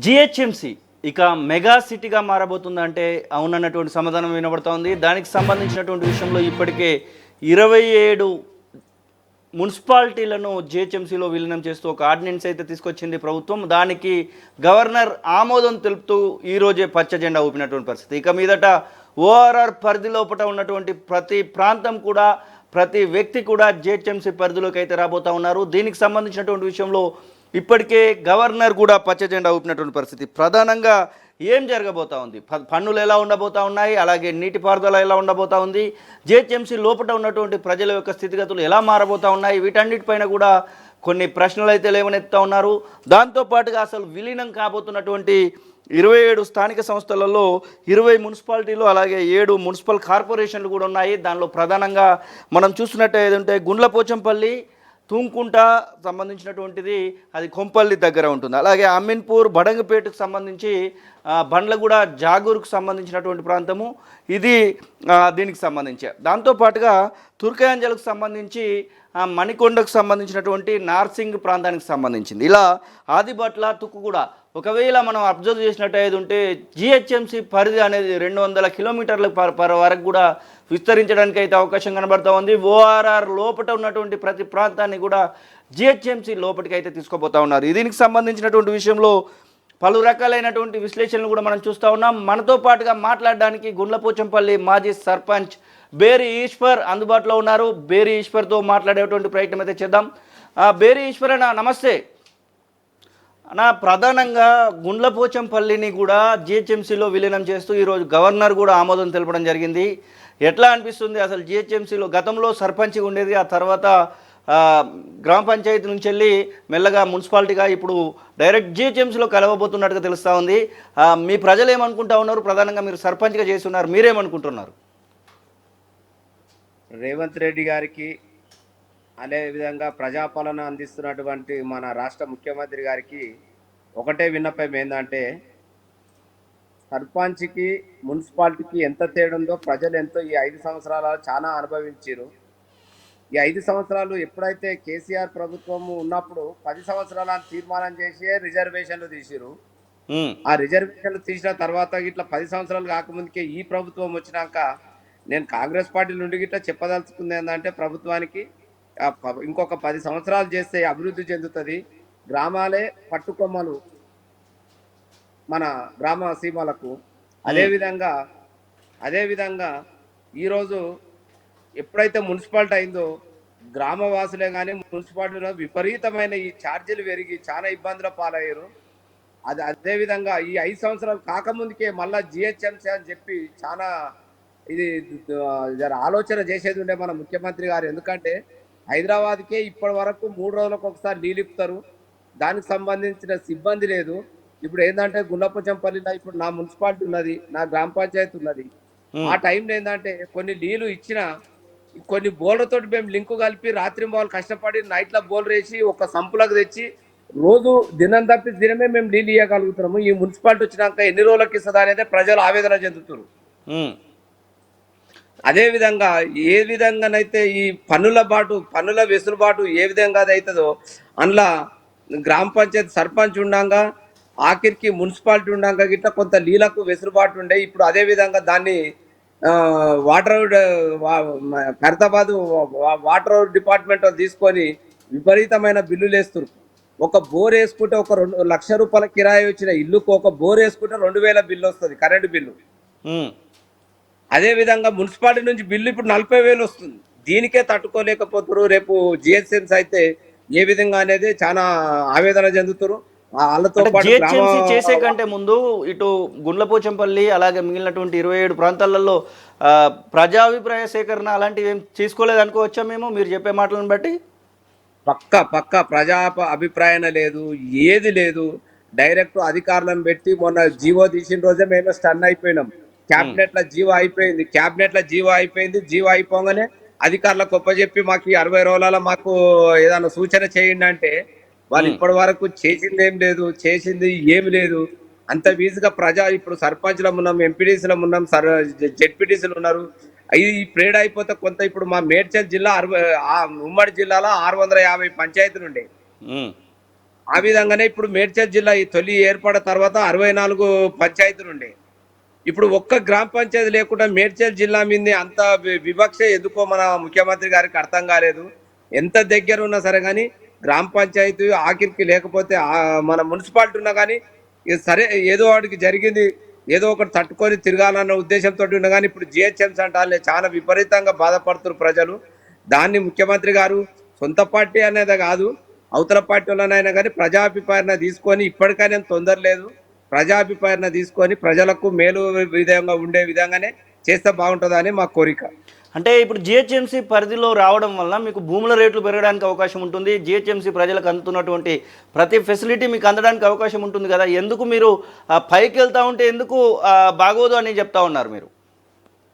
GHMC ఇక mega సిటీగా మారబోతుందంటే అవునన్నటువంటి సమాధానం వినబడుతోంది. దానికి సంబంధించినటువంటి విషయంలో ఇప్పటికే 27 మున్సిపాలిటీలను జిహెచ్ఎంసీలో విలీనం చేస్తూ ఒక ఆర్డినెన్స్ అయితే తీసుకొచ్చింది ప్రభుత్వం. దానికి గవర్నర్ ఆమోదం తెలుపుతూ ఈరోజే పచ్చ జెండా ఊపినటువంటి పరిస్థితి. ఇక మీదట ఓఆర్ఆర్ పరిధి లోపల ఉన్నటువంటి ప్రతి ప్రాంతం కూడా, ప్రతి వ్యక్తి కూడా జిహెచ్ఎంసీ పరిధిలోకి అయితే రాబోతా ఉన్నారు. దీనికి సంబంధించినటువంటి విషయంలో ఇప్పటికే గవర్నర్ కూడా పచ్చ జెండా ఊపినటువంటి పరిస్థితి. ప్రధానంగా ఏం జరగబోతా ఉంది, పన్నులు ఎలా ఉండబోతా ఉన్నాయి, అలాగే నీటిపారుదల ఎలా ఉండబోతా ఉంది, జిహెచ్ఎంసీ లోపల ఉన్నటువంటి ప్రజల యొక్క స్థితిగతులు ఎలా మారబోతా ఉన్నాయి, వీటన్నిటిపైన కూడా కొన్ని ప్రశ్నలు అయితే లేవనెత్తుతా ఉన్నారు. దాంతోపాటుగా అసలు విలీనం కాబోతున్నటువంటి 27 స్థానిక సంస్థలలో 20 మున్సిపాలిటీలు అలాగే 7 మున్సిపల్ కార్పొరేషన్లు కూడా ఉన్నాయి. దానిలో ప్రధానంగా మనం చూసినట్టు ఏదంటే గుండ్లపోచంపల్లి, తూంకుంట సంబంధించినటువంటిది అది కొంపల్లి దగ్గర ఉంటుంది. అలాగే అమీన్పూర్, బడంగపేటకు సంబంధించి బండ్లగూడ, జాగూరుకు సంబంధించినటువంటి ప్రాంతము ఇది దీనికి సంబంధించి. దాంతోపాటుగా తుర్కయాంజలకు సంబంధించి మణికొండకు సంబంధించినటువంటి నార్సింగ్ ప్రాంతానికి సంబంధించింది. ఇలా ఆదిబట్ల, తుక్కుగూడ ఒకవేళ మనం అబ్జర్వ్ చేసినట్టు అయితే ఉంటే జిహెచ్ఎంసీ పరిధి అనేది 200 కిలోమీటర్ల వరకు కూడా విస్తరించడానికి అయితే అవకాశం కనబడుతూ ఉంది. ఓఆర్ఆర్ లోపల ఉన్నటువంటి ప్రతి ప్రాంతాన్ని కూడా జిహెచ్ఎంసీ లోపలికి అయితే తీసుకోబోతా ఉన్నారు. దీనికి సంబంధించినటువంటి విషయంలో పలు రకాలైనటువంటి విశ్లేషణలు కూడా మనం చూస్తూ ఉన్నాం. మనతో పాటుగా మాట్లాడడానికి గుండ్లపోచంపల్లి మాజీ సర్పంచ్ బేరి ఈశ్వర్ అందుబాటులో ఉన్నారు. బేరి ఈశ్వర్తో మాట్లాడేటువంటి ప్రయత్నం అయితే చేద్దాం. బేరి ఈశ్వర్ అన్న, నమస్తే అన్న. ప్రధానంగా గుండ్లపోచంపల్లిని కూడా జిహెచ్ఎంసీలో విలీనం చేస్తూ ఈరోజు గవర్నర్ కూడా ఆమోదం తెలపడం జరిగింది. ఎట్లా అనిపిస్తుంది అసలు జిహెచ్ఎంసీలో? గతంలో సర్పంచ్గా ఉండేది, ఆ తర్వాత గ్రామ పంచాయతీ నుంచి వెళ్ళి మెల్లగా మున్సిపాలిటీగా ఇప్పుడు డైరెక్ట్ జిహెచ్ఎంసీలో కలవబోతున్నట్టుగా తెలుస్తూ ఉంది. మీ ప్రజలు ఏమనుకుంటా ఉన్నారు? ప్రధానంగా మీరు సర్పంచ్గా చేసి ఉన్నారు, మీరేమనుకుంటున్నారు? రేవంత్ రెడ్డి గారికి, అదేవిధంగా ప్రజాపాలన అందిస్తున్నటువంటి మన రాష్ట్ర ముఖ్యమంత్రి గారికి ఒకటే విన్నపం ఏంటంటే, సర్పంచ్కి మున్సిపాలిటీకి ఎంత తేడా ఉందో ప్రజలు ఎంతో ఈ 5 సంవత్సరాలు చాలా అనుభవించారు. ఈ 5 సంవత్సరాలు ఎప్పుడైతే కేసీఆర్ ప్రభుత్వం ఉన్నప్పుడు 10 సంవత్సరాలను తీర్మానం చేసి రిజర్వేషన్లు తీసిరు. ఆ రిజర్వేషన్లు తీసిన తర్వాత ఇట్లా 10 సంవత్సరాలు కాకముందుకే ఈ ప్రభుత్వం వచ్చినాక నేను కాంగ్రెస్ పార్టీ నుండి గిట్లా చెప్పదలుచుకుంది ఏంటంటే, ప్రభుత్వానికి ఇంకొక 10 సంవత్సరాలు చేస్తే అభివృద్ధి చెందుతుంది. గ్రామాలే పట్టుకొమ్మలు మన గ్రామ సీమలకు. అదేవిధంగా ఈరోజు ఎప్పుడైతే మున్సిపాలిటీ అయిందో గ్రామవాసులే కానీ మున్సిపాలిటీలో విపరీతమైన ఈ ఛార్జీలు పెరిగి చాలా ఇబ్బందుల పాలయ్యారు. అదేవిధంగా ఈ 5 సంవత్సరాలు కాకముందుకే మళ్ళీ జిహెచ్ఎంసీ అని చెప్పి చాలా ఇది ఆలోచన చేసేది ఉండే మన ముఖ్యమంత్రి గారు. ఎందుకంటే హైదరాబాద్కే ఇప్పటి వరకు 3 రోజులకు ఒకసారి నీళ్ళు ఇస్తారు, దానికి సంబంధించిన సిబ్బంది లేదు. ఇప్పుడు ఏంటంటే గుండ్లపోచంపల్లిలో ఇప్పుడు నా మున్సిపాలిటీ ఉన్నది, నా గ్రామ పంచాయతీ ఉన్నది. ఆ టైంలో ఏంటంటే కొన్ని నీళ్లు ఇచ్చిన కొన్ని బోర్లతో మేము లింకు కలిపి రాత్రి వాళ్ళు కష్టపడి నైట్లో బోర్లు వేసి ఒక సంపులకు తెచ్చి రోజు దినం తప్పి దినమే మేము నీళ్ళు ఇవ్వగలుగుతున్నాము. ఈ మున్సిపాలిటీ వచ్చినాక ఎన్ని రోజులకి ఇస్తుంది అనేది ప్రజలు ఆవేదన చెందుతున్నారు. అదేవిధంగా ఏ విధంగానైతే ఈ పన్నుల వెసులుబాటు ఏ విధంగా అవుతుందో అందులో గ్రామ పంచాయతీ సర్పంచ్ ఉండంగా ఆఖరికి మున్సిపాలిటీ ఉండంగా గిట్లా కొంత నీళ్లకు వెసులుబాటు ఉండే. ఇప్పుడు అదేవిధంగా దాన్ని ఖైరతాబాద్ వాటర్ డిపార్ట్మెంట్ తీసుకొని విపరీతమైన బిల్లులు వేస్తున్నారు. ఒక బోర్ వేసుకుంటే ఒక 2 లక్షల రూపాయల కిరాయి వచ్చిన ఇల్లుకు ఒక బోర్ వేసుకుంటే 2000 బిల్లు వస్తుంది, కరెంటు బిల్లు. అదేవిధంగా మున్సిపాలిటీ నుంచి బిల్లు ఇప్పుడు 40,000 వస్తుంది. దీనికే తట్టుకోలేకపోతున్నారు. రేపు జిహెచ్ఎంసీ అయితే ఏ విధంగా అనేది చాలా ఆవేదన చెందుతారు. వాళ్ళతో జిహెచ్ఎంసీ చేసే కంటే ముందు ఇటు గుండ్లపోచంపల్లి అలాగే మిగిలినటువంటి 27 ప్రాంతాలలో ప్రజాభిప్రాయ సేకరణ అలాంటివి ఏం తీసుకోలేదు అనుకోవచ్చా మేము, మీరు చెప్పే మాటలను బట్టి? పక్క ప్రజా అభిప్రాయం లేదు, ఏది లేదు. డైరెక్ట్ అధికారులను పెట్టి మొన్న జీవో తీసిన రోజే మేము స్టన్ అయిపోయినాం. క్యాబినెట్ లో జీవో అయిపోయింది. జీవో అయిపోగానే అధికారులకు ఒప్పజెప్పి మాకు 60 రోజులలో మాకు ఏదైనా సూచన చేయండి అంటే వాళ్ళు ఇప్పటి వరకు చేసింది ఏమి లేదు. అంత వీజుగా ఇప్పుడు సర్పంచ్లం ఉన్నాం, ఎంపీడీసీలం ఉన్నాం, జెడ్పీటీసీలు ఉన్నారు. ఈ ప్రేడ్ అయిపోతే కొంత ఇప్పుడు మా మేడ్చల్ జిల్లా ఉమ్మడి జిల్లాలో 650 పంచాయతీలు ఉండే. ఆ విధంగానే ఇప్పుడు మేడ్చల్ జిల్లా ఈ తొలి ఏర్పడిన తర్వాత 64 పంచాయతీలు ఉండే. ఇప్పుడు ఒక్క గ్రామ పంచాయతీ లేకుండా మేడ్చల్ జిల్లా మీద అంత వివక్ష ఎందుకో మన ముఖ్యమంత్రి గారికి అర్థం కాలేదు. ఎంత దగ్గర ఉన్నా సరే కానీ గ్రామ పంచాయతీ ఆఖరికి లేకపోతే మన మున్సిపాలిటీ ఉన్నా కానీ సరే ఏదో వాడికి జరిగింది ఏదో ఒకటి తట్టుకొని తిరగాలన్న ఉద్దేశంతో ఉన్నా కానీ ఇప్పుడు జిహెచ్ఎంసీ అంటే చాలా విపరీతంగా బాధపడుతున్నారు ప్రజలు. దాన్ని ముఖ్యమంత్రి గారు సొంత పార్టీ అనేది కాదు, అవతల పార్టీ వాళ్ళనైనా కానీ ప్రజాభిప్రాయాన్ని తీసుకొని ఇప్పటికైనా తొందర లేదు, ప్రజాభిప్రాయాన్ని తీసుకొని ప్రజలకు మేలు విధంగా ఉండే విధంగానే చేస్తే బాగుంటుందని మా కోరిక. అంటే ఇప్పుడు జిహెచ్ఎంసీ పరిధిలో రావడం వల్ల మీకు భూముల రేట్లు పెరగడానికి అవకాశం ఉంటుంది, జిహెచ్ఎంసీ ప్రజలకు అందుతున్నటువంటి ప్రతి ఫెసిలిటీ మీకు అందడానికి అవకాశం ఉంటుంది కదా, ఎందుకు మీరు పైకి వెళ్తా ఉంటే ఎందుకు బాగోదు అని చెప్తా ఉన్నారు మీరు?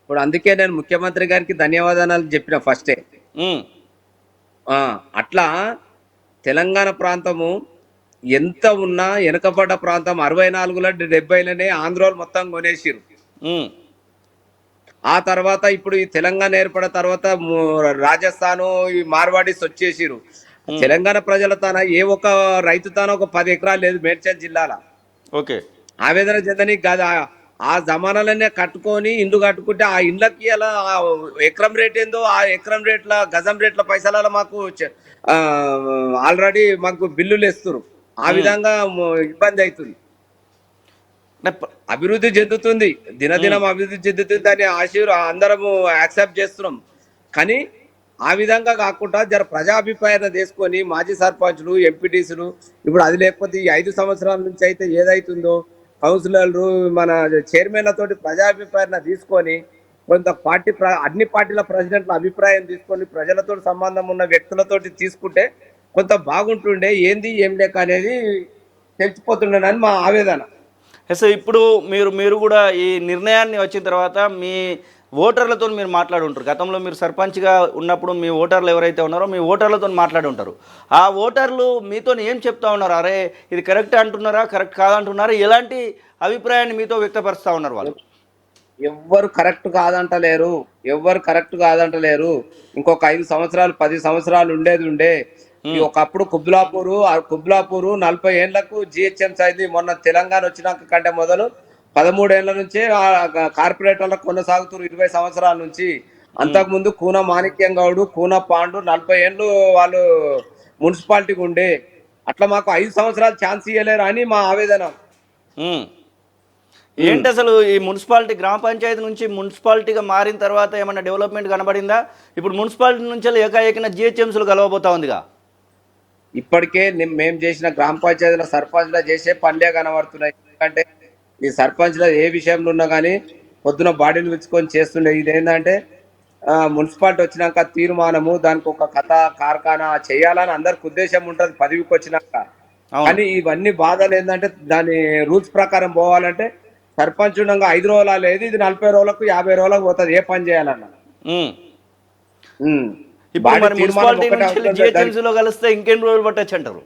ఇప్పుడు అందుకే నేను ముఖ్యమంత్రి గారికి ధన్యవాదాలు చెప్పిన ఫస్టే. అట్లా తెలంగాణ ప్రాంతము ఎంత ఉన్నా వెనుకబడ్డ ప్రాంతం 64లో 70లోనే ఆంధ్రోలు మొత్తం కొనేసిరు. ఆ తర్వాత ఇప్పుడు ఈ తెలంగాణ ఏర్పడిన తర్వాత రాజస్థాను ఈ మార్వాడీస్ వచ్చేసిరు. తెలంగాణ ప్రజల తన ఏ ఒక్క రైతు తాన ఒక 10 ఎకరాలు లేదు మేడ్చల్ జిల్లాలో. ఓకే, ఆవేదన చెందని కాదు, ఆ జమానాలనే కట్టుకొని ఇండ్లు కట్టుకుంటే ఆ ఇండ్లకి అలా ఎకరం రేట్ ఏందో ఆ ఎకరం రేట్ల గజం రేట్ల పైసల మాకు ఆల్రెడీ మాకు బిల్లులు ఇస్తున్నారు. ఆ విధంగా ఇబ్బంది అవుతుంది. అభివృద్ధి చెందుతుంది, దినదినం అభివృద్ధి చెందుతుంది అని అందరము యాక్సెప్ట్ చేస్తున్నాం. కానీ ఆ విధంగా కాకుండా జర ప్రజాభిప్రాయాన్ని తీసుకొని మాజీ సర్పంచ్లు ఎంపీటీసీలు ఇప్పుడు అది లేకపోతే ఈ 5 సంవత్సరాల నుంచి అయితే ఏదైతుందో కౌన్సిలర్లు మన చైర్మన్లతోటి ప్రజాభిప్రాయాన్ని తీసుకొని కొంత అన్ని పార్టీల ప్రెసిడెంట్ల అభిప్రాయం తీసుకొని ప్రజలతో సంబంధం ఉన్న వ్యక్తులతోటి తీసుకుంటే కొంత బాగుంటుండే, ఏంది ఏం లేక అనేది తెలిసిపోతుండేనని మా ఆవేదన. ఎస్, ఇప్పుడు మీరు కూడా ఈ నిర్ణయాన్ని వచ్చిన తర్వాత మీ ఓటర్లతో మీరు మాట్లాడి ఉంటారు. గతంలో మీరు సర్పంచ్గా ఉన్నప్పుడు మీ ఓటర్లు ఎవరైతే ఉన్నారో మీ ఓటర్లతో మాట్లాడి ఉంటారు. ఆ ఓటర్లు మీతో ఏం చెప్తా ఉన్నారు? అరే ఇది కరెక్ట్ అంటున్నారా, కరెక్ట్ కాదంటున్నారా, ఎలాంటి అభిప్రాయాన్ని మీతో వ్యక్తపరుస్తూ ఉన్నారు వాళ్ళు? ఎవ్వరు కరెక్ట్ కాదంటలేరు. ఇంకొక 5 సంవత్సరాలు 10 సంవత్సరాలు ఉండే ఒకప్పుడు కుబ్లాపూరు 40 ఏళ్లకు జిహెచ్ఎంసీ అయింది. మొన్న తెలంగాణ వచ్చినాక కంటే మొదలు 13 ఏళ్ల నుంచే కార్పొరేటర్లకు కొనసాగుతున్నారు 20 సంవత్సరాల నుంచి. అంతకుముందు కూన మాణిక్యం గౌడు, కూన పాండు 40 ఏళ్ళు వాళ్ళు మున్సిపాలిటీకి ఉండే. అట్లా మాకు 5 సంవత్సరాలు ఛాన్స్ ఇవ్వలేరు అని మా ఆవేదన. ఏంటి అసలు ఈ మున్సిపాలిటీ గ్రామ పంచాయతీ నుంచి మున్సిపాలిటీగా మారిన తర్వాత ఏమైనా డెవలప్మెంట్ కనబడిందా? ఇప్పుడు మున్సిపాలిటీ నుంచి ఏకాఏకిన జిహెచ్ఎంసీలు కలవబోతా ఉందిగా. ఇప్పటికే మేము చేసిన గ్రామ పంచాయతీల సర్పంచ్లో చేసే పనులే కనబడుతున్నాయి. ఎందుకంటే ఈ సర్పంచ్లో ఏ విషయంలో ఉన్నా కానీ పొద్దున బాడీలు విచ్చుకొని చేస్తుండే. ఇదేంటంటే మున్సిపాలిటీ వచ్చినాక తీర్మానము దానికి ఒక కథ కార్ఖానా చేయాలని అందరికి ఉద్దేశం ఉంటుంది పదవికి వచ్చినాక. కానీ ఇవన్నీ బాధలు ఏంటంటే దాని రూల్స్ ప్రకారం పోవాలంటే సర్పంచ్ ఉండగా 5 రోజులు లేదు, ఇది 40 రోజులకు 50 రోజులకు పోతుంది ఏ పని చేయాలన్నా. కలిస్తే ఇంకెన్ని రోజులు పట్టచ్చు అంటారు?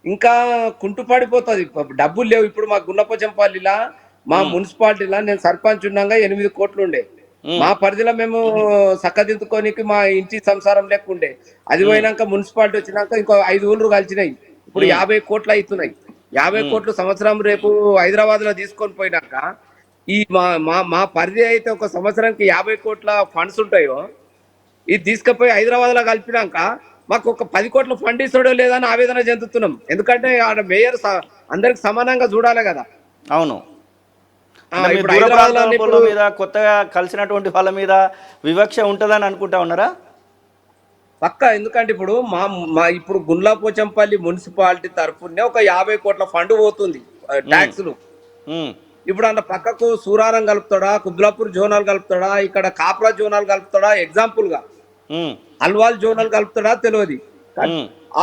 ఇంకా కుంటు పడిపోతుంది, డబ్బులు లేవు. ఇప్పుడు మా గున్నపోచంపల్లిలా మా మున్సిపాలిటీలా నేను సర్పంచ్ ఉండగా 8 కోట్లు ఉండే. మా పరిధిలో మేము సక్కదిద్దుకోనికి మా ఇంటి సంసారం లేకుండే. అది పోయినాక మున్సిపాలిటీ వచ్చినాక ఇంకో 5 ఊళ్ళు కలిసినాయి. ఇప్పుడు 50 కోట్లు అవుతున్నాయి. 50 కోట్లు సంవత్సరం రేపు హైదరాబాద్ లో తీసుకొని పోయినాక ఈ మా పరిధి అయితే ఒక సంవత్సరానికి 50 కోట్ల ఫండ్స్ ఉంటాయో ఇది తీసుకుపోయి హైదరాబాద్ లో కలిపినాక మాకు ఒక 10 కోట్ల ఫండ్ ఇస్తాడో లేదని ఆవేదన చెందుతున్నాం. ఎందుకంటే ఆడ మేయర్ అందరికి సమానంగా చూడాలి కదా. అవును, మీద కొత్తగా కలిసినటువంటి వాళ్ళ మీద వివక్ష ఉంటుందని అనుకుంటా ఉన్నారా? పక్క. ఎందుకంటే ఇప్పుడు ఇప్పుడు గుండ్లపోచంపల్లి మున్సిపాలిటీ తరఫునే ఒక 50 కోట్ల ఫండ్ పోతుంది ట్యాక్సులు. ఇప్పుడు అన్న పక్కకు సూరారం కలుపుతాడా, కుబ్లాపూర్ జోనాలు కలుపుతాడా, ఇక్కడ కాప్రా జోనాలు కలుపుతాడా, ఎగ్జాంపుల్ గా అల్వాల్ జోనల్ కలుపుతాడా తెలియదు.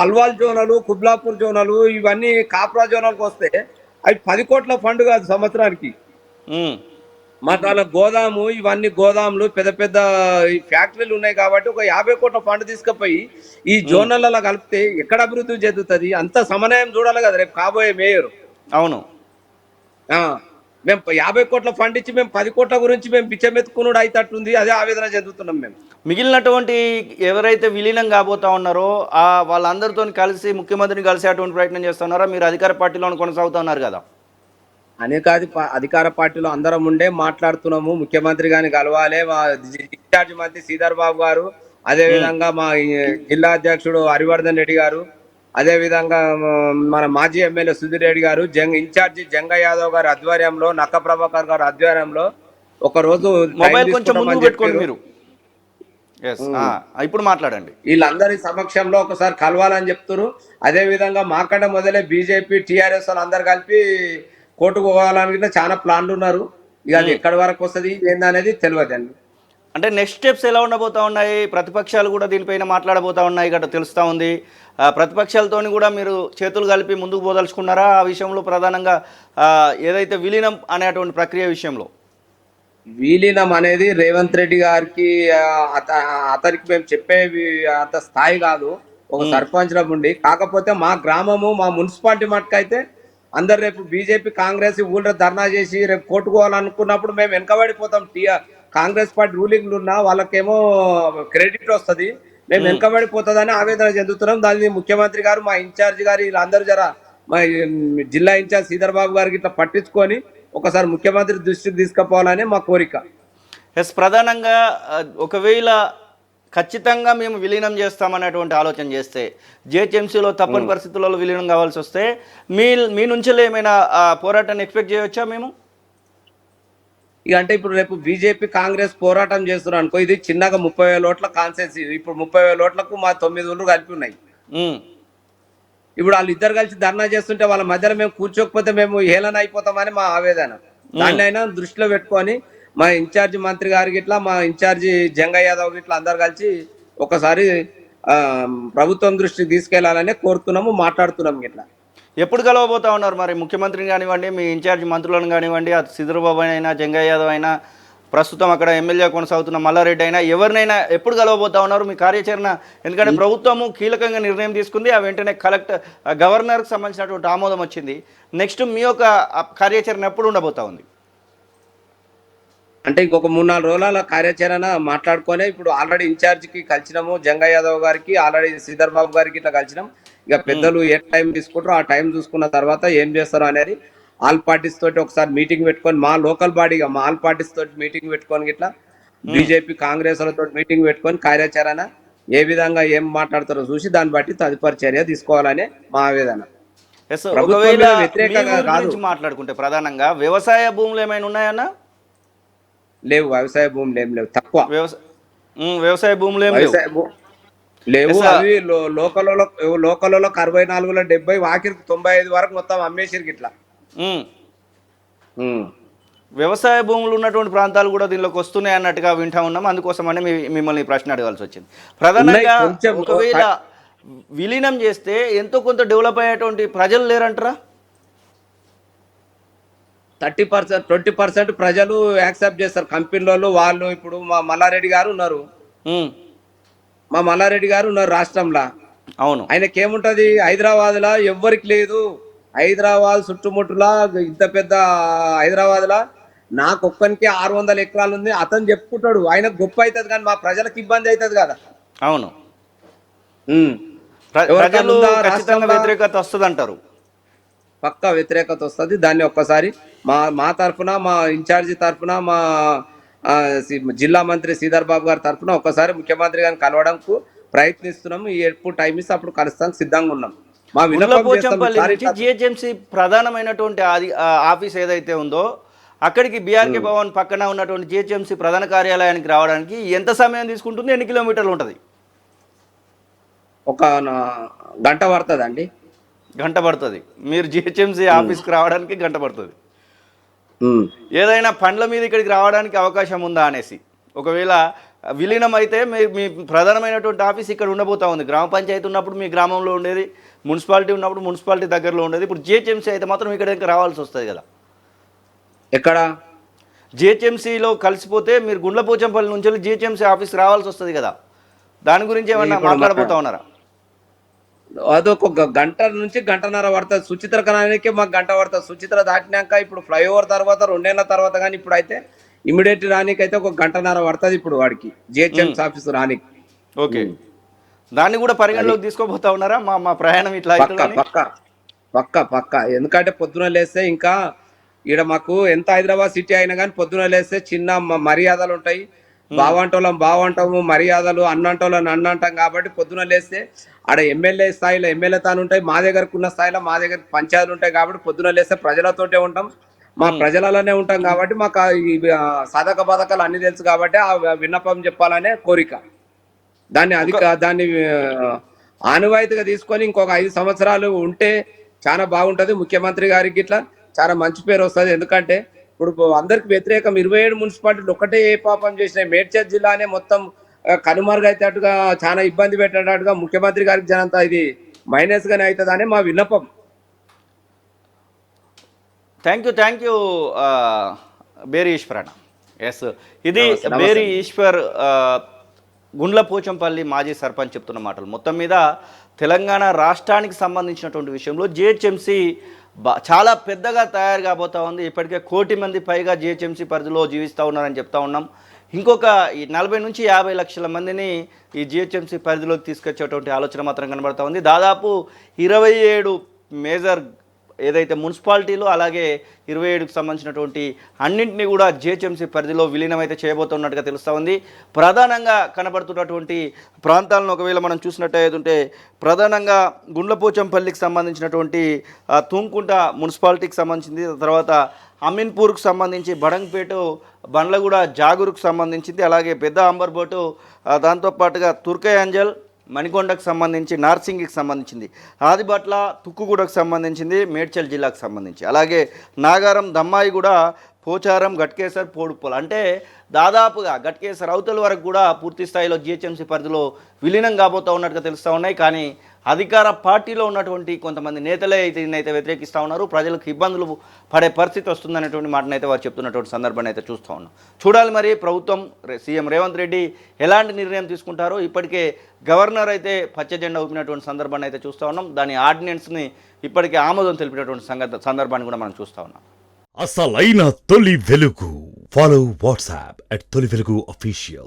అల్వాల్ జోనలు, కుబ్లాపూర్ జోనలు ఇవన్నీ కాప్రా జోనల్కి వస్తే అవి 10 కోట్ల ఫండ్ కాదు సంవత్సరానికి. మాకు గోదాము ఇవన్నీ గోదాములు పెద్ద పెద్ద ఫ్యాక్టరీలు ఉన్నాయి కాబట్టి ఒక 50 కోట్ల ఫండ్ తీసుకుపోయి ఈ జోనల్లో కలిపితే ఎక్కడ అభివృద్ధి చెందుతుంది? అంత సమన్వయం చూడాలి కదా రేపు కాబోయే మేయర్. అవును, మేము 50 కోట్ల ఫండ్ ఇచ్చి మేము 10 కోట్ల గురించి మేము బిచ్చమెత్తుకునుడు అయితట్టుంది. అదే ఆవేదన చెందుతున్నాం మేము. మిగిలినటువంటి ఎవరైతే విలీనం కాబోతా ఉన్నారో వాళ్ళందరితో కలిసి ముఖ్యమంత్రిని కలిసేటువంటి ప్రయత్నం చేస్తున్నారా? మీరు అధికార పార్టీలోనే కొనసాగుతా ఉన్నారు కదా. అధికార పార్టీలో అందరం ఉండే మాట్లాడుతున్నాము. ముఖ్యమంత్రి గారిని కలవాలి. మా ఇన్ఛార్జ్ మంత్రి శ్రీధర్ బాబు గారు, అదే విధంగా మా జిల్లా అధ్యక్షుడు హరివర్ధన్ రెడ్డి గారు, అదే విధంగా మన మాజీ ఎమ్మెల్యే సుధీర్ రెడ్డి గారు, ఇన్ఛార్జి జంగ యాదవ్ గారి ఆధ్వర్యంలో, నక్క ప్రభాకర్ గారి ఆధ్వర్యంలో ఒక రోజు మొబైల్ కొంచెం ముందుకు పెట్టుకోండి మీరు. ఇప్పుడు మాట్లాడండి. వీళ్ళందరి సమక్షంలో ఒకసారి కలవాలని చెప్తున్నారు. అదే విధంగా మాకంటే మొదలే బీజేపీ టీఆర్ఎస్ వాళ్ళు అందరు కలిపి కోర్టుకు పోవాలని చాలా ప్లాన్లు ఉన్నారు. ఇక అది ఎక్కడి వరకు వస్తుంది ఏందనేది తెలియదండి. అంటే నెక్స్ట్ స్టెప్స్ ఎలా ఉండబోతా ఉన్నాయి? ప్రతిపక్షాలు కూడా దీనిపైన మాట్లాడబోతా ఉన్నాయి గట్రా తెలుస్తూ ఉంది. ప్రతిపక్షాలతో కూడా మీరు చేతులు కలిపి ముందుకు పోదలుచుకున్నారా ఆ విషయంలో? ప్రధానంగా ఏదైతే విలీనం అనేటువంటి ప్రక్రియ విషయంలో విలీనం అనేది రేవంత్ రెడ్డి గారికి అతనికి మేము చెప్పే అంత స్థాయి కాదు. ఒక సర్పంచ్ల ఉండి, కాకపోతే మా గ్రామము మా మున్సిపాలిటీ మట్టుకైతే అందరు రేపు బీజేపీ కాంగ్రెస్ ఊళ్ళో ధర్నా చేసి రేపు కోర్టుకోవాలనుకున్నప్పుడు మేము వెనకబడిపోతాం. కాంగ్రెస్ పార్టీ రూలింగ్లు ఉన్నా వాళ్ళకేమో క్రెడిట్ వస్తుంది, మేము వెనకబడిపోతుందని ఆవేదన చెందుతున్నాం. దాన్ని ముఖ్యమంత్రి గారు, మా ఇన్ఛార్జ్ గారు, వీళ్ళందరూ మా జిల్లా ఇన్ఛార్జ్ శ్రీధర్ బాబు గారికి ఇట్లా పట్టించుకొని ఒకసారి ముఖ్యమంత్రి దృష్టికి తీసుకుపోవాలని మా కోరిక. ప్రధానంగా ఒకవేళ ఖచ్చితంగా మేము విలీనం చేస్తామనేటువంటి ఆలోచన చేస్తే, జిహెచ్ఎంసీలో తప్పని పరిస్థితులలో విలీనం కావాల్సి వస్తే మీ నుంచి ఏమైనా పోరాటాన్ని ఎక్స్పెక్ట్ చేయవచ్చా మేము? ఇక అంటే ఇప్పుడు రేపు బీజేపీ కాంగ్రెస్ పోరాటం చేస్తున్నారు అనుకో, ఇది చిన్నగా 30,000 ఓట్ల కాన్సెన్సీ. ఇప్పుడు 30,000 ఓట్లకు మా 9 ఊళ్ళు కలిపి ఉన్నాయి. ఇప్పుడు వాళ్ళు ఇద్దరు కలిసి ధర్నా చేస్తుంటే వాళ్ళ మధ్యలో మేము కూర్చోకపోతే మేము హేళన అయిపోతామని మా ఆవేదన. దాన్ని అయినా దృష్టిలో పెట్టుకొని మా ఇన్ఛార్జి మంత్రి గారికి ఇట్లా, మా ఇన్ఛార్జి జంగ యాదవ్ ఇట్లా అందరు కలిసి ఒకసారి ప్రభుత్వం దృష్టికి తీసుకెళ్లాలని కోరుతున్నాము, మాట్లాడుతున్నాము. ఇట్లా ఎప్పుడు కలవబోతా ఉన్నారు మరి? ముఖ్యమంత్రిని కానివ్వండి, మీ ఇన్ఛార్జ్ మంత్రులను కానివ్వండి, అది శ్రీధర్బాబు అయినా, జంగ యాదవ్ అయినా, ప్రస్తుతం అక్కడ ఎమ్మెల్యే కొనసాగుతున్న మల్లారెడ్డి అయినా, ఎవరినైనా ఎప్పుడు కలవబోతా ఉన్నారు? మీ కార్యాచరణ, ఎందుకంటే ప్రభుత్వము కీలకంగా నిర్ణయం తీసుకుంది, ఆ వెంటనే గవర్నర్కి సంబంధించినటువంటి ఆమోదం వచ్చింది. నెక్స్ట్ మీ యొక్క కార్యాచరణ ఎప్పుడు ఉండబోతా ఉంది? అంటే ఇంకొక 3-4 రోజుల కార్యాచరణ మాట్లాడుకొని, ఇప్పుడు ఆల్రెడీ ఇన్ఛార్జికి కలిసినాము, జంగ యాదవ్ గారికి, ఆల్రెడీ శ్రీధర్ బాబు గారికి ఇట్లా కలిసినాం. ఇక పెద్దలు ఏ టైం తీసుకుంటారో ఆ టైం చూసుకున్న తర్వాత ఏం చేస్తారో అనేది ఆల్ పార్టీస్ తోటి ఒకసారి మీటింగ్ పెట్టుకొని, మా లోకల్ బాడీగా మా ఆల్ పార్టీస్ తోటి మీటింగ్ పెట్టుకొని, ఇట్లా బీజేపీ కాంగ్రెస్ లతో మీటింగ్ పెట్టుకొని కార్యాచరణ ఏ విధంగా ఏం మాట్లాడతారో చూసి దాన్ని బట్టి తదుపరి చర్య తీసుకోవాలని మా ఆవేదన. మాట్లాడుకుంటే ప్రధానంగా వ్యవసాయ భూములు ఏమైనా ఉన్నాయన్నా? లేవు, వ్యవసాయ భూములు ఏం లేవు, తక్కువ. వ్యవసాయ భూములు ఏం లేవు. అవి లోకల్లో 64లో 70, వాకిరికి 95 వరకు మొత్తం అమ్మేసిరికి ఇట్లా. వ్యవసాయ భూములు ఉన్నటువంటి ప్రాంతాలు కూడా దీనిలోకి వస్తున్నాయి అన్నట్టుగా వింటా ఉన్నాం. అందుకోసమని మిమ్మల్ని ప్రశ్న అడగాల్సి వచ్చింది. ప్రధానంగా ఒకవేళ విలీనం చేస్తే ఎంతో కొంత డెవలప్ అయ్యేటువంటి ప్రజలు లేరంటారా? 30%, 20% ప్రజలు యాక్సెప్ట్ చేస్తారు. కంపెనీలలో వాళ్ళు ఇప్పుడు మా మల్లారెడ్డి గారు ఉన్నారు, రాష్ట్రంలో. అవును, ఆయనకి ఏముంటది, హైదరాబాద్ లా ఎవ్వరికి లేదు. హైదరాబాద్ చుట్టుముట్టులా ఇంత పెద్ద హైదరాబాద్ లా నాకొక్కనికి 600 ఎకరాలు ఉంది అతను చెప్పుకుంటాడు. ఆయన గొప్ప అవుతుంది, కానీ మా ప్రజలకు ఇబ్బంది అవుతుంది కదా. అవును, వ్యతిరేకత వస్తుంది అంటారు. పక్కా వ్యతిరేకత వస్తుంది. దాన్ని ఒక్కసారి మా తరఫున, మా ఇన్ఛార్జి తరఫున, మా జిల్లా మంత్రి శ్రీధర్ బాబు గారి తరఫున ఒక్కసారి ముఖ్యమంత్రి గారిని కలవడానికి ప్రయత్నిస్తున్నాము. ఎప్పుడు టైం ఇస్తే అప్పుడు కలుస్తానికి సిద్ధంగా ఉన్నాం. మా జిహెచ్ఎంసీ ప్రధానమైనటువంటి ఆఫీస్ ఏదైతే ఉందో అక్కడికి బీఆర్కే భవన్ పక్కన ఉన్నటువంటి జిహెచ్ఎంసీ ప్రధాన కార్యాలయానికి రావడానికి ఎంత సమయం తీసుకుంటుంది? ఎన్ని కిలోమీటర్లు ఉంటుంది? ఒక గంట పడుతుంది అండి. గంట పడుతుంది. మీరు జిహెచ్ఎంసీ ఆఫీస్కి రావడానికి గంట పడుతుంది. ఏదైనా పండ్ల మీద ఇక్కడికి రావడానికి అవకాశం ఉందా అనేసి, ఒకవేళ విలీనం అయితే మీ ప్రధానమైనటువంటి ఆఫీస్ ఇక్కడ ఉండబోతా ఉంది. గ్రామ పంచాయతీ ఉన్నప్పుడు మీ గ్రామంలో ఉండేది, మున్సిపాలిటీ ఉన్నప్పుడు మున్సిపాలిటీ దగ్గరలో ఉండేది. ఇప్పుడు జిహెచ్ఎంసీ అయితే మాత్రం ఇక్కడ రావాల్సి వస్తుంది కదా. ఎక్కడ జిహెచ్ఎంసీలో కలిసిపోతే మీరు గుండ్లపోచంపల్లి నుంచి జిహెచ్ఎంసీ ఆఫీస్ రావాల్సి వస్తుంది కదా. దాని గురించి ఏమన్నా మాట్లాడబోతా ఉన్నారా? అదొక గంట నుంచి గంటన్నర పడుతుంది. సుచిత్ర కణానికే మాకు గంట పడుతుంది. సుచిత్ర దాటినాక ఇప్పుడు ఫ్లైఓవర్ తర్వాత 2 ఏళ్ల తర్వాత కానీ ఇప్పుడు అయితే ఇమీడియట్ రానికైతే ఒక గంటన్నర పడుతుంది ఇప్పుడు వాడికి జిహెచ్ఎంసీ ఆఫీస్ రానికి. ఓకే, దాన్ని కూడా పరిగణలోకి తీసుకోబోతా ఉన్నారా? మా మా ప్రయాణం ఇట్లా పక్క అవుతుందని? పక్క పక్క పక్క ఎందుకంటే పొద్దున లేస్తే ఇంకా ఈడ మాకు ఎంత హైదరాబాద్ సిటీ అయినా కానీ పొద్దున లేస్తే చిన్న మర్యాదలు ఉంటాయి. బావంటోళ్ళం బావంటాము, మర్యాదలు అన్నంటోళ్ళని అన్నంటాం. కాబట్టి పొద్దున లేస్తే ఆడ ఎమ్మెల్యే స్థాయిలో ఎమ్మెల్యే తాను ఉంటాయి, మా దగ్గరకు ఉన్న స్థాయిలో మా దగ్గర పంచాయతీలు ఉంటాయి. కాబట్టి పొద్దున లేస్తే ప్రజలతోటే ఉంటాం, మా ప్రజలలోనే ఉంటాం. కాబట్టి మాకు ఈ సాధక బాధకాలు అన్ని తెలుసు. కాబట్టి ఆ విన్నపం చెప్పాలనే కోరిక. దాన్ని ఆనువాయితీగా తీసుకొని ఇంకొక 5 సంవత్సరాలు ఉంటే చాలా బాగుంటది. ముఖ్యమంత్రి గారికి ఇట్లా చాలా మంచి పేరు వస్తుంది. ఎందుకంటే ఇప్పుడు అందరికి వ్యతిరేకం 27 మున్సిపాలిటీలు ఒకటే ఏ పాపం చేసినాయి. మేడ్చల్ జిల్లానే మొత్తం కనుమరుగైతేట్టుగా చాలా ఇబ్బంది పెట్టేటట్టుగా ముఖ్యమంత్రి గారికి జనంతా ఇది మైనస్ గానే అవుతుందని మా విన్నపం. థ్యాంక్ యూ బేరి ఈశ్వర్ అన్న. ఎస్, ఇది నమస్తే. బేరి ఈశ్వర్ గుండ్లపోచంపల్లి మాజీ సర్పంచ్ చెప్తున్న మాటలు. మొత్తం మీద తెలంగాణ రాష్ట్రానికి సంబంధించినటువంటి విషయంలో జిహెచ్ఎంసీ చాలా పెద్దగా తయారు కాబోతా ఉంది. ఇప్పటికే 1 కోటి మంది పైగా జిహెచ్ఎంసీ పరిధిలో జీవిస్తూ ఉన్నారని చెప్తా ఉన్నాం. ఇంకొక 40 నుంచి 50 లక్షల మందిని ఈ జిహెచ్ఎంసీ పరిధిలోకి తీసుకొచ్చేటువంటి ఆలోచన మాత్రం కనబడతా ఉంది. దాదాపు 27 మేజర్ ఏదైతే మున్సిపాలిటీలు అలాగే 27కు సంబంధించినటువంటి అన్నింటినీ కూడా జిహెచ్ఎంసీ పరిధిలో విలీనమైతే చేయబోతున్నట్టుగా తెలుస్తూ ఉంది. ప్రధానంగా కనబడుతున్నటువంటి ప్రాంతాలను ఒకవేళ మనం చూసినట్టయితే ప్రధానంగా గుండ్లపోచంపల్లికి సంబంధించినటువంటి తుంకుంట మున్సిపాలిటీకి సంబంధించింది, తర్వాత అమీన్పూర్కు సంబంధించి బడంగ్పేట, బండ్లగూడ, జాగూరుకు సంబంధించింది, అలాగే పెద్ద అంబర్బోటు, దాంతోపాటుగా తుర్కయాంజల్, మణికొండకు సంబంధించి, నార్సింగికి సంబంధించింది, ఆదిబట్ల, తుక్కుగూడకు సంబంధించింది, మేడ్చల్ జిల్లాకు సంబంధించి, అలాగే నాగారం, దమ్మాయిగూడ, పోచారం, గట్కేసర్, పోడుప్పల్, అంటే దాదాపుగా గట్కేసర్ అవతల వరకు కూడా పూర్తి స్థాయిలో జిహెచ్ఎంసీ పరిధిలో విలీనం కాబోతూ ఉన్నట్టుగా తెలుస్తూ ఉన్నాయి. కానీ అధికార పార్టీలో ఉన్నటువంటి కొంతమంది నేతలే అయితే దీన్నైతే వ్యతిరేకిస్తూ ఉన్నారు. ప్రజలకు ఇబ్బందులు పడే పరిస్థితి వస్తుందనేటువంటి మాటనైతే వారు చెప్తున్నటువంటి సందర్భాన్ని అయితే చూస్తూ ఉన్నాం. చూడాలి మరి ప్రభుత్వం, సీఎం రేవంత్ రెడ్డి ఎలాంటి నిర్ణయం తీసుకుంటారో. ఇప్పటికే గవర్నర్ అయితే పచ్చ జెండా ఊపినటువంటి సందర్భాన్ని అయితే చూస్తూ ఉన్నాం. దాని ఆర్డినెన్స్ని ఇప్పటికే ఆమోదం తెలిపినటువంటి సందర్భాన్ని కూడా మనం చూస్తూ ఉన్నాం. అసలైన తొలి వెలుగు. ఫాలో వాట్సాప్ @తొలి వెలుగు official.